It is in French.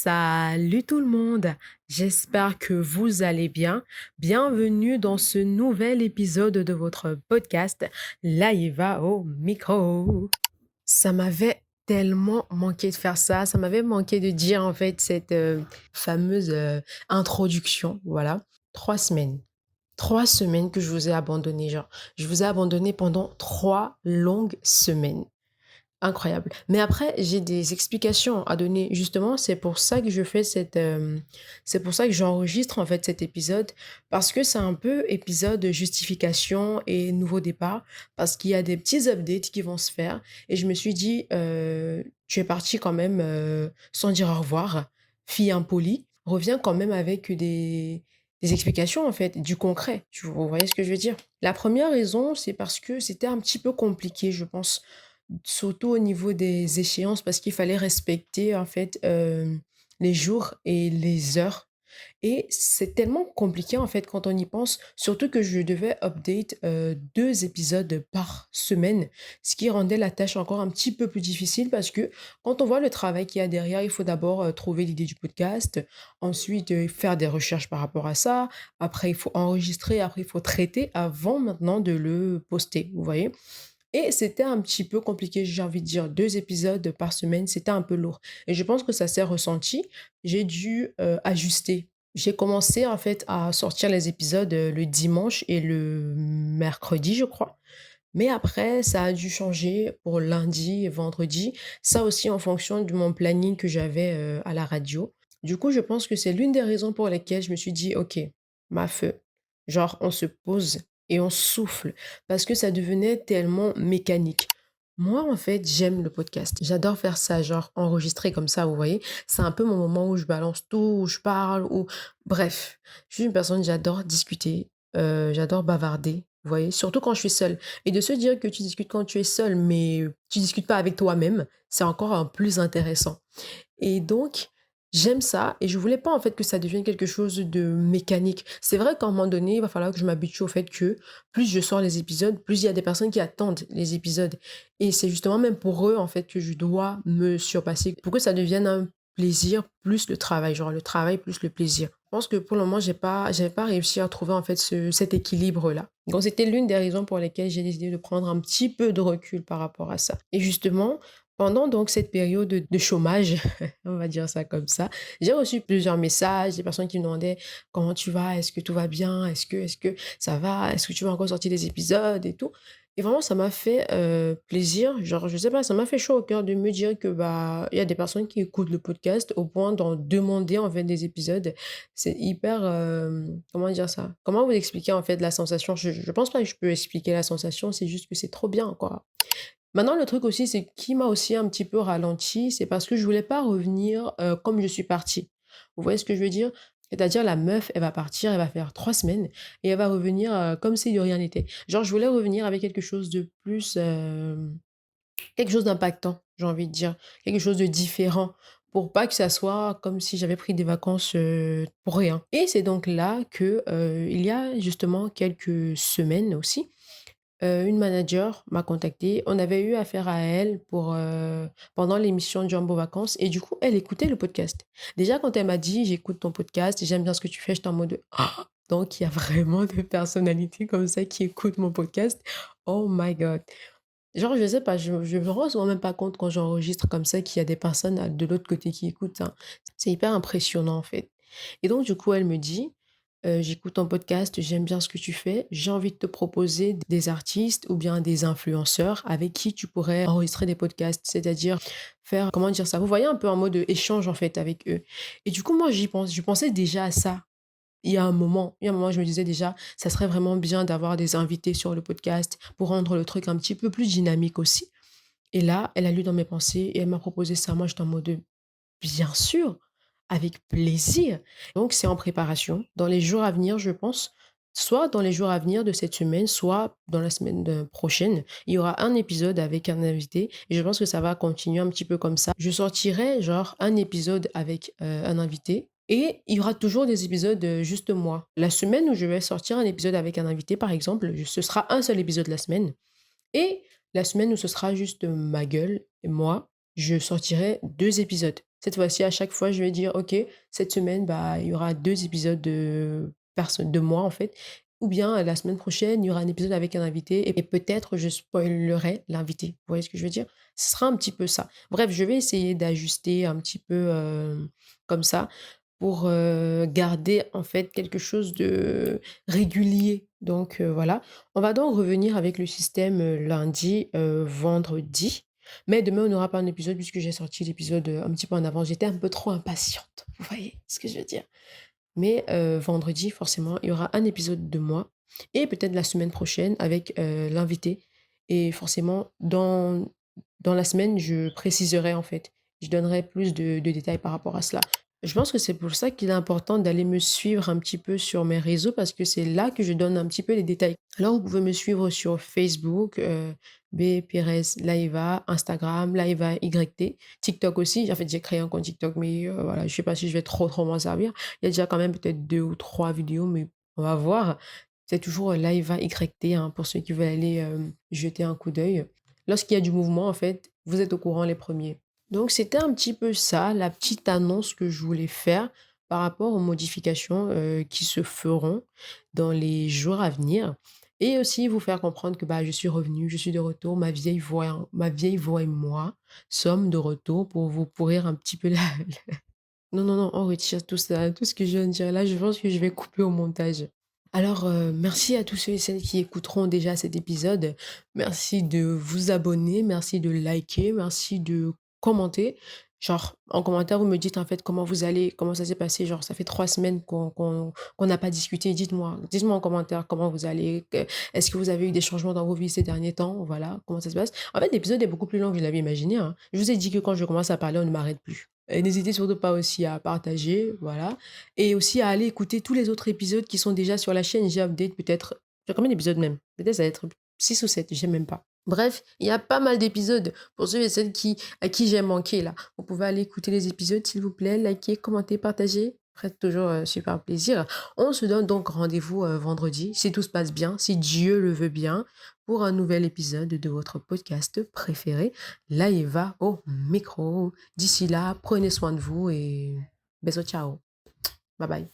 Salut tout le monde, j'espère que vous allez bien. Bienvenue dans ce nouvel épisode de votre podcast Laïva au micro. Ça m'avait tellement manqué de faire ça, ça m'avait manqué de dire en fait cette fameuse introduction. Voilà, 3 semaines. 3 semaines que je vous ai abandonné, genre. Je vous ai abandonné pendant 3 longues semaines. Incroyable. Mais après, j'ai des explications à donner. Justement, c'est pour ça que je fais c'est pour ça que j'enregistre en fait cet épisode parce que c'est un peu épisode de justification et nouveau départ parce qu'il y a des petits updates qui vont se faire et je me suis dit, tu es parti quand même sans dire au revoir, fille impolie, reviens quand même avec des explications en fait, du concret. Vous voyez ce que je veux dire? La première raison, c'est parce que c'était un petit peu compliqué, je pense. Surtout au niveau des échéances parce qu'il fallait respecter en fait, les jours et les heures et c'est tellement compliqué en fait quand on y pense, surtout que je devais update, 2 épisodes par semaine, ce qui rendait la tâche encore un petit peu plus difficile parce que quand on voit le travail qu'il y a derrière, il faut d'abord, trouver l'idée du podcast, ensuite, faire des recherches par rapport à ça, après il faut enregistrer, après il faut traiter avant maintenant de le poster, vous voyez? Et c'était un petit peu compliqué, j'ai envie de dire 2 épisodes par semaine, c'était un peu lourd et je pense que ça s'est ressenti. J'ai dû, ajuster. J'ai commencé en fait à sortir les épisodes, le dimanche et le mercredi, je crois. Mais après, ça a dû changer pour lundi et vendredi. Ça aussi en fonction de mon planning que j'avais, à la radio. Du coup, je pense que c'est l'une des raisons pour lesquelles je me suis dit: «OK, ma feu, genre on se pose et on souffle», parce que ça devenait tellement mécanique. Moi, en fait, j'aime le podcast. J'adore faire ça, genre enregistrer comme ça, vous voyez? C'est un peu mon moment où je balance tout, où je parle, où bref, je suis une personne, j'adore discuter, j'adore bavarder, vous voyez? Surtout quand je suis seule. Et de se dire que tu discutes quand tu es seul, mais tu discutes pas avec toi-même, c'est encore un plus intéressant. Et donc, j'aime ça et je voulais pas en fait que ça devienne quelque chose de mécanique. C'est vrai qu'à un moment donné, il va falloir que je m'habitue au fait que plus je sors les épisodes, plus il y a des personnes qui attendent les épisodes. Et c'est justement même pour eux en fait que je dois me surpasser pour que ça devienne un plaisir plus le travail, genre le travail plus le plaisir. Je pense que pour le moment, j'avais pas réussi à trouver en fait cet équilibre-là. Donc c'était l'une des raisons pour lesquelles j'ai décidé de prendre un petit peu de recul par rapport à ça. Et justement, pendant donc cette période de chômage, on va dire ça comme ça, j'ai reçu plusieurs messages, des personnes qui me demandaient: «Comment tu vas? Est-ce que tout va bien? Est-ce que ça va? Est-ce que tu vas encore sortir des épisodes et tout?» Et vraiment ça m'a fait, plaisir, genre je sais pas, ça m'a fait chaud au cœur de me dire que, bah, il y a des personnes qui écoutent le podcast au point d'en demander en fait des épisodes. C'est hyper, comment dire ça? Comment vous expliquer en fait la sensation? Je pense pas que je peux expliquer la sensation, c'est juste que c'est trop bien quoi. Maintenant, le truc aussi, c'est qui m'a aussi un petit peu ralenti, c'est parce que je voulais pas revenir, comme je suis partie. Vous voyez ce que je veux dire? C'est-à-dire la meuf, elle va partir, elle va faire 3 semaines et elle va revenir, comme si de rien n'était. Genre, je voulais revenir avec quelque chose de plus, quelque chose d'impactant, j'ai envie de dire, quelque chose de différent pour pas que ça soit comme si j'avais pris des vacances, pour rien. Et c'est donc là que, il y a justement quelques semaines aussi, une manager m'a contactée. On avait eu affaire à elle pour, pendant l'émission Jumbo Vacances et du coup, elle écoutait le podcast. Déjà, quand elle m'a dit: «J'écoute ton podcast, j'aime bien ce que tu fais», j'étais en mode: «Ah!» Donc il y a vraiment des personnalités comme ça qui écoutent mon podcast. Oh my god! Genre, je sais pas, je me rends souvent même pas compte quand j'enregistre comme ça qu'il y a des personnes, de l'autre côté qui écoutent, hein. C'est hyper impressionnant, en fait. Et donc du coup, elle me dit: «J'écoute ton podcast, j'aime bien ce que tu fais. J'ai envie de te proposer des artistes ou bien des influenceurs avec qui tu pourrais enregistrer des podcasts». C'est-à-dire faire, comment dire ça? Vous voyez un peu en mode, échange, en fait, avec eux. Et du coup, moi, j'y pense, je pensais déjà à ça. Il y a un moment, je me disais déjà: «Ça serait vraiment bien d'avoir des invités sur le podcast pour rendre le truc un petit peu plus dynamique aussi». Et là, elle a lu dans mes pensées et elle m'a proposé ça. Moi, j'étais en mode: «Bien sûr, avec plaisir». Donc c'est en préparation. Dans les jours à venir, je pense, soit dans les jours à venir de cette semaine, soit dans la semaine prochaine, il y aura un épisode avec un invité et je pense que ça va continuer un petit peu comme ça. Je sortirai genre un épisode avec, un invité et il y aura toujours des épisodes, juste moi. La semaine où je vais sortir un épisode avec un invité, par exemple, ce sera un seul épisode la semaine et la semaine où ce sera juste ma gueule et moi, je sortirai 2 épisodes. Cette fois-ci, à chaque fois, je vais dire: «OK, cette semaine, bah, il y aura 2 épisodes de moi, en fait, ou bien la semaine prochaine, il y aura un épisode avec un invité et peut-être je spoilerai l'invité». Vous voyez ce que je veux dire? Ce sera un petit peu ça. Bref, je vais essayer d'ajuster un petit peu, comme ça pour, garder, en fait, quelque chose de régulier. Donc voilà. On va donc revenir avec le système, lundi, vendredi. Mais demain, on n'aura pas un épisode puisque j'ai sorti l'épisode, un petit peu en avance. J'étais un peu trop impatiente. Vous voyez ce que je veux dire? Mais vendredi, forcément, il y aura un épisode de moi et peut-être la semaine prochaine avec, l'invité et forcément dans la semaine, je préciserai, en fait. Je donnerai plus de détails par rapport à cela. Je pense que c'est pour ça qu'il est important d'aller me suivre un petit peu sur mes réseaux parce que c'est là que je donne un petit peu les détails. Alors, vous pouvez me suivre sur Facebook, B. Perez Laiva, Instagram, Laiva YT, TikTok aussi. En fait, j'ai créé un compte TikTok, mais voilà, je sais pas si je vais trop m'en servir. Il y a déjà quand même peut-être 2 ou 3 vidéos, mais on va voir. C'est toujours, Laiva YT, hein, pour ceux qui veulent aller, jeter un coup d'œil. Lorsqu'il y a du mouvement, en fait, vous êtes au courant les premiers. Donc c'était un petit peu ça, la petite annonce que je voulais faire par rapport aux modifications, qui se feront dans les jours à venir et aussi vous faire comprendre que, bah, je suis revenue, je suis de retour, ma vieille voix et moi sommes de retour pour vous pourrir un petit peu la non, non, non, on retire tout ça, tout ce que je viens de dire là, je pense que je vais couper au montage. Alors, merci à tous ceux et celles qui écouteront déjà cet épisode. Merci de vous abonner, merci de liker, merci de commenter. Genre, en commentaire, vous me dites en fait comment vous allez, comment ça s'est passé. Genre, ça fait 3 semaines qu'on n'a pas discuté. Dites-moi en commentaire comment vous allez. Est-ce que vous avez eu des changements dans vos vies ces derniers temps? Voilà, comment ça se passe. En fait, l'épisode est beaucoup plus long que je l'avais imaginé, hein. Je vous ai dit que quand je commence à parler, on ne m'arrête plus. Et n'hésitez surtout pas aussi à partager, voilà. Et aussi à aller écouter tous les autres épisodes qui sont déjà sur la chaîne. J'ai update peut-être j'ai combien d'épisodes même? Peut-être ça va être 6 ou 7, je sais même pas. Bref, il y a pas mal d'épisodes pour ceux et celles à qui j'ai manqué là. Vous pouvez aller écouter les épisodes s'il vous plaît, liker, commenter, partager. Faites toujours, super plaisir. On se donne donc rendez-vous, vendredi, si tout se passe bien, si Dieu le veut bien, pour un nouvel épisode de votre podcast préféré, Laëva au micro. D'ici là, prenez soin de vous et bisous, ciao. Bye bye.